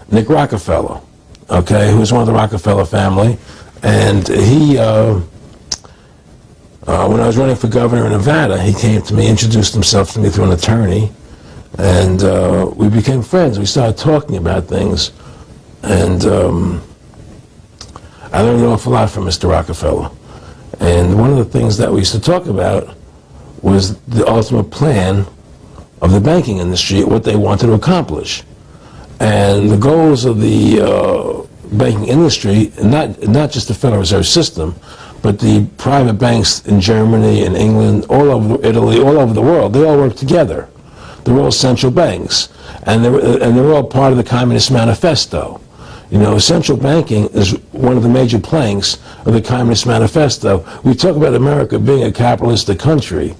Nick Rockefeller, okay, who was one of the Rockefeller family. And he, when I was running for governor in Nevada, he came to me, introduced himself to me through an attorney, and we became friends. We started talking about things, and I learned an awful lot from Mr. Rockefeller. And one of the things that we used to talk about was the ultimate plan of the banking industry, what they wanted to accomplish. And the goals of the banking industry, not just the Federal Reserve System, but the private banks in Germany and England, all over Italy, all over the world, they all work together. They're all central banks, and they're all part of the Communist Manifesto. You know, central banking is one of the major planks of the Communist Manifesto. We talk about America being a capitalistic country,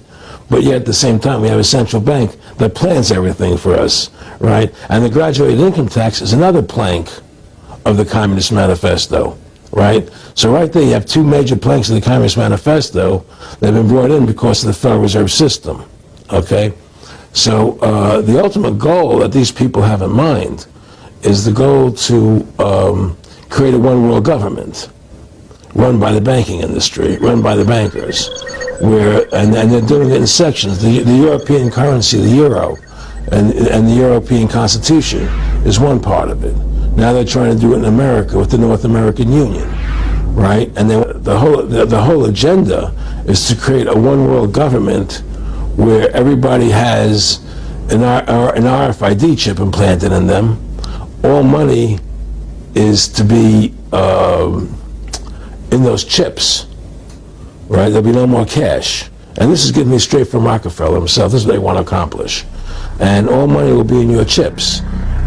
but yet at the same time we have a central bank that plans everything for us, right? And the graduated income tax is another plank of the Communist Manifesto, right? So right there you have two major planks of the Communist Manifesto that have been brought in because of the Federal Reserve System, okay? So the ultimate goal that these people have in mind is the goal to create a one-world government run by the banking industry, run by the bankers, and they're doing it in sections. The European currency, the euro, and the European Constitution is one part of it. Now they're trying to do it in America with the North American Union, right? And then the whole agenda is to create a one-world government where everybody has an RFID chip implanted in them. All money is to be in those chips, right? There'll be no more cash. And this is getting me straight from Rockefeller himself. This is what they want to accomplish. And all money will be in your chips.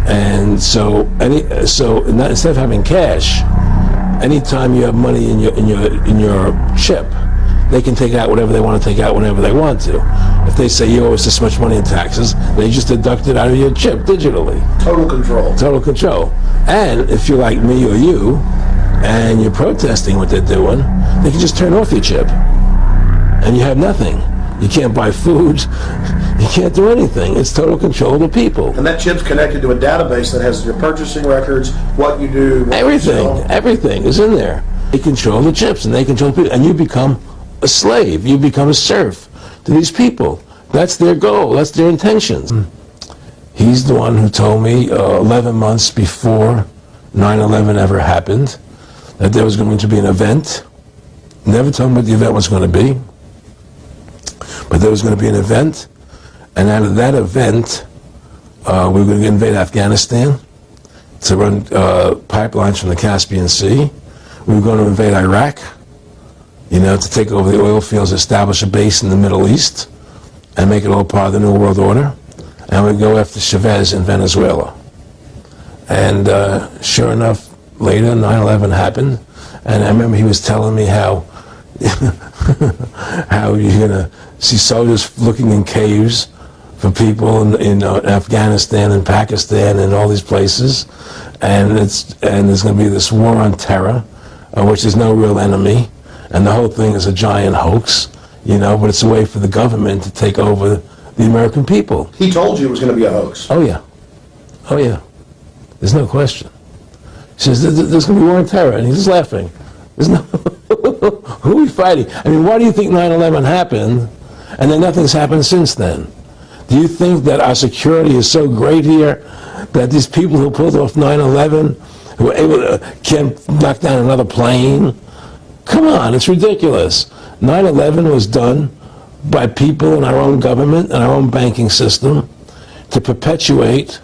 And so instead of having cash, anytime you have money in your chip, they can take out whatever they want to take out whenever they want to. If they say you owe us this much money in taxes, they just deduct it out of your chip digitally. Total control. Total control. And if you're like me or you, and you're protesting what they're doing, they can just turn off your chip. And you have nothing. You can't buy food. You can't do anything. It's total control of the people. And that chip's connected to a database that has your purchasing records, what you do, what everything. you sell. Everything is in there. They control the chips, and they control people. And you become a slave. You become a serf to these people. That's their goal. That's their intentions. He's the one who told me 11 months before 9/11 ever happened that there was going to be an event. Never told me what the event was going to be, but there was going to be an event, and out of that event, we were going to invade Afghanistan to run pipelines from the Caspian Sea. We were going to invade Iraq, you know, to take over the oil fields, establish a base in the Middle East, and make it all part of the New World Order. And we'd go after Chavez in Venezuela. And sure enough, later 9/11 happened, and I remember he was telling me how how you're gonna see soldiers looking in caves for people in Afghanistan and Pakistan and all these places, and there's gonna be this war on terror, which is no real enemy, and the whole thing is a giant hoax, you know, but it's a way for the government to take over the American people. He told you it was going to be a hoax. Oh yeah. Oh yeah. There's no question. He says, there's going to be war on terror, and he's just laughing. There's no, who are we fighting? I mean, why do you think 9/11 happened, and then nothing's happened since then? Do you think that our security is so great here that these people who pulled off 9/11, who were able to, can't knock down another plane? Come on, it's ridiculous. 9/11 was done by people in our own government and our own banking system to perpetuate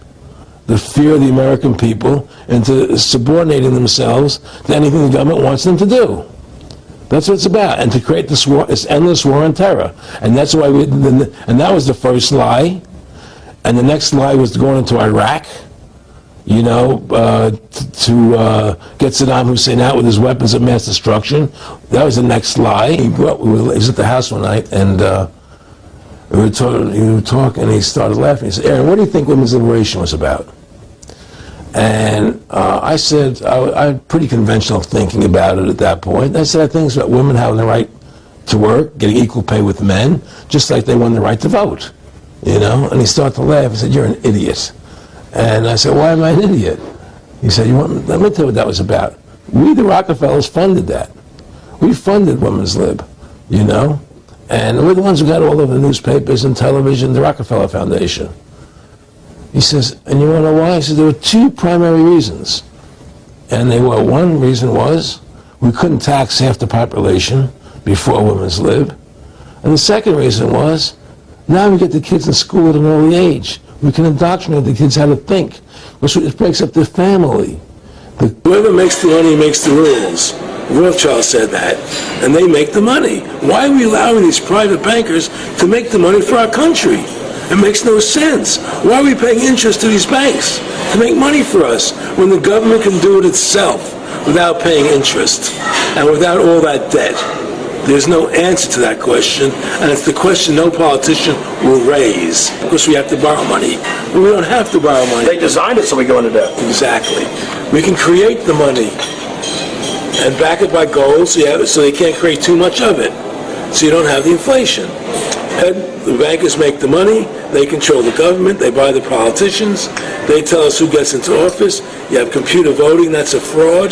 the fear of the American people into subordinating themselves to anything the government wants them to do. That's what it's about, and to create this war, this endless war on terror. And that's why and that was the first lie. And the next lie was going into Iraq, you know, to get Saddam Hussein out with his weapons of mass destruction. That was the next lie. He was at the house one night, and we were talking, and he started laughing. He said, "Aaron, what do you think women's liberation was about?" And I said, I had pretty conventional thinking about it at that point. I said, I think it's about women having the right to work, getting equal pay with men, just like they won the right to vote, you know? And he started to laugh. He said, "You're an idiot." And I said, "Why am I an idiot?" He said, let me tell you what that was about. We, the Rockefellers, funded that. We funded Women's Lib, you know? And we're the ones who got all over the newspapers and television, the Rockefeller Foundation. He says, and you want to know why? He says, there were two primary reasons. And they were, one reason was we couldn't tax half the population before Women's Lib. And the second reason was, now we get the kids in school at an early age. We can indoctrinate the kids how to think, which it breaks up the family. Whoever makes the money makes the rules. Rothschild said that, and they make the money. Why are we allowing these private bankers to make the money for our country? It makes no sense. Why are we paying interest to these banks to make money for us when the government can do it itself without paying interest and without all that debt? There's no answer to that question, and it's the question no politician will raise. Of course, we have to borrow money. But we don't have to borrow money. They designed it so we go into debt. Exactly. We can create the money and back it by gold so they can't create too much of it, so you don't have the inflation. And the bankers make the money, they control the government, they buy the politicians, they tell us who gets into office. You have computer voting, that's a fraud.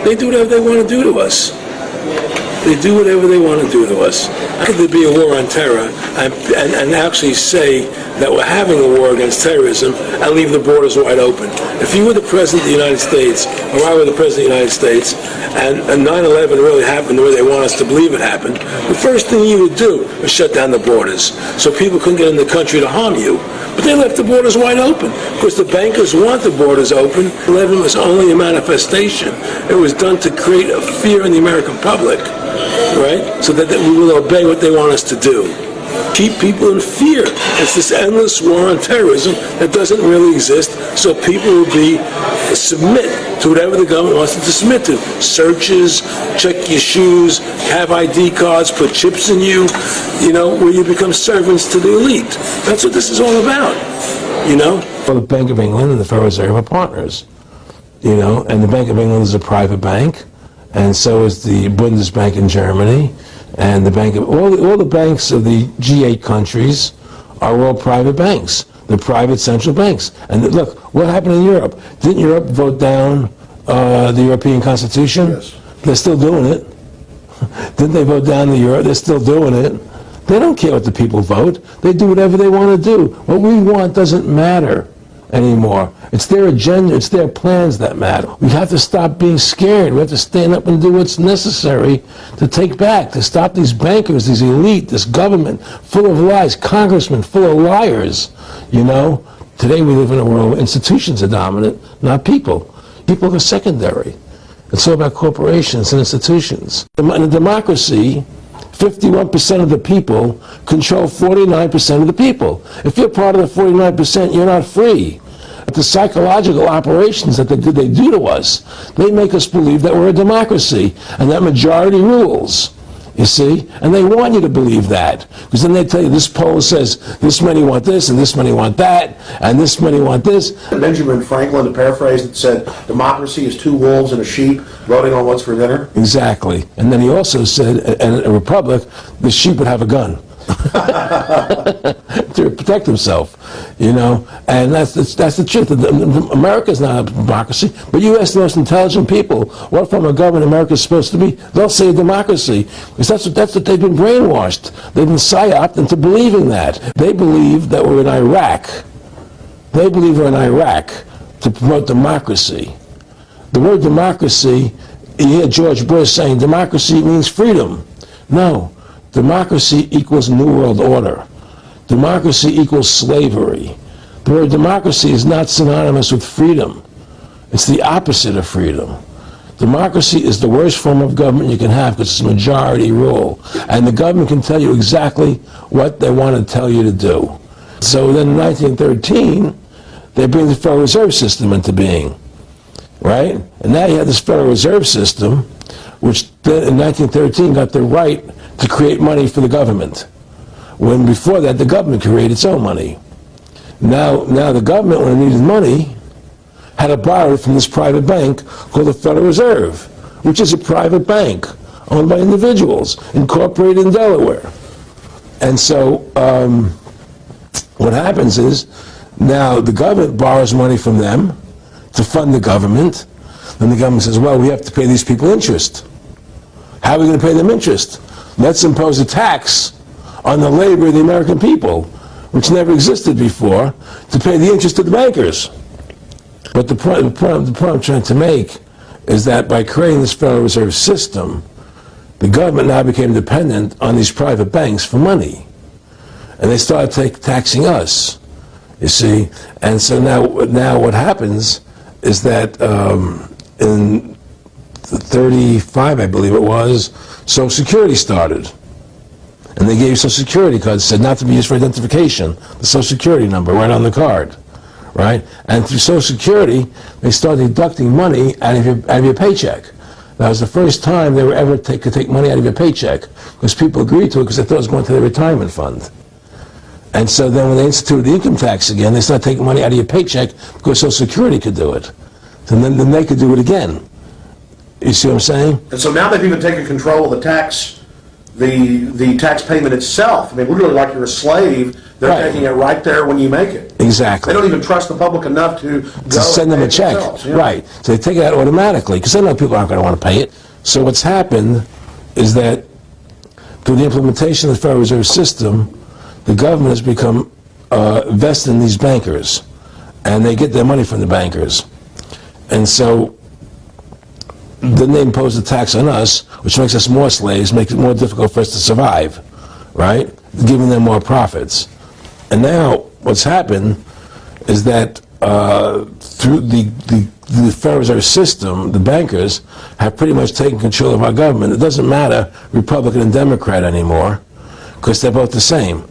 They do whatever they want to do to us. They do whatever they want to do to us. How could there be a war on terror and actually say that we're having a war against terrorism and leave the borders wide open? If you were the President of the United States, or I were the President of the United States, and 9/11 really happened the way they want us to believe it happened, the first thing you would do is shut down the borders so people couldn't get in the country to harm you. But they left the borders wide open because the bankers want the borders open. 11 was only a manifestation. It was done to create a fear in the American public, right? So that we will obey what they want us to do. Keep people in fear. It's this endless war on terrorism that doesn't really exist, so people will submit to whatever the government wants them to submit to. Searches, check your shoes, have ID cards, put chips in you, where you become servants to the elite. That's what this is all about, Well, the Bank of England and the Federal Reserve are partners, and the Bank of England is a private bank, and so is the Bundesbank in Germany, and the bank of all the banks of the G8 countries are all private banks. They're private central banks. And look, what happened in Europe? Didn't Europe vote down the European Constitution? Yes. They're still doing it. Didn't they vote down the euro? They're still doing it. They don't care what the people vote. They do whatever they want to do. What we want doesn't matter anymore. It's their agenda, it's their plans that matter. We have to stop being scared. We have to stand up and do what's necessary to take back, to stop these bankers, these elite, this government full of lies, congressmen full of liars. Today we live in a world where institutions are dominant, not people. People are secondary. It's all about corporations and institutions. In a democracy, 51% of the people control 49% of the people. If you're part of the 49%, you're not free. The psychological operations that they do to us, they make us believe that we're a democracy and that majority rules, you see? And they want you to believe that, because then they tell you this poll says this many want this and this many want that and this many want this. Benjamin Franklin, to paraphrase, it said, democracy is two wolves and a sheep voting on what's for dinner. Exactly. And then he also said, in a republic, the sheep would have a gun. To protect himself, and that's the truth. America's not a democracy, but you ask the most intelligent people what form of government America is supposed to be, they'll say a democracy, because that's what they've been brainwashed. They've been psyoped into believing that. They believe that we're in Iraq. They believe we're in Iraq to promote democracy. The word democracy, you hear George Bush saying democracy means freedom. No. Democracy equals New World Order. Democracy equals slavery. The word democracy is not synonymous with freedom. It's the opposite of freedom. Democracy is the worst form of government you can have because it's majority rule. And the government can tell you exactly what they want to tell you to do. So then in 1913, they bring the Federal Reserve System into being, right? And now you have this Federal Reserve System, which then in 1913 got the right to create money for the government, when before that the government created its own money. Now the government, when it needed money, had to borrow it from this private bank called the Federal Reserve, which is a private bank owned by individuals, incorporated in Delaware. And so what happens is, now the government borrows money from them to fund the government. Then the government says, well, we have to pay these people interest. How are we going to pay them interest? Let's impose a tax on the labor of the American people, which never existed before, to pay the interest of the bankers. But the point I'm trying to make is that by creating this Federal Reserve System, the government now became dependent on these private banks for money. And they started taxing us, you see. And so now what happens is that in 35, I believe it was, Social Security started. And they gave Social Security cards, said not to be used for identification, the Social Security number right on the card, right? And through Social Security, they started deducting money out of your paycheck. That was the first time they were ever could take money out of your paycheck, because people agreed to it because they thought it was going to their retirement fund. And so then when they instituted the income tax again, they started taking money out of your paycheck because Social Security could do it. And then they could do it again. You see what I'm saying? And so now they've even taken control of the tax payment itself. I mean, literally like you're a slave, they're taking it right there when you make it. Exactly. They don't even trust the public enough to send them a check. Yeah. Right. So they take it out automatically, because they know people aren't going to want to pay it. So what's happened is that through the implementation of the Federal Reserve System, the government has become vested in these bankers, and they get their money from the bankers. And so then they impose a tax on us, which makes us more slaves, makes it more difficult for us to survive, right? Giving them more profits. And now what's happened is that through the Federal Reserve System, the bankers have pretty much taken control of our government. It doesn't matter Republican and Democrat anymore, because they're both the same.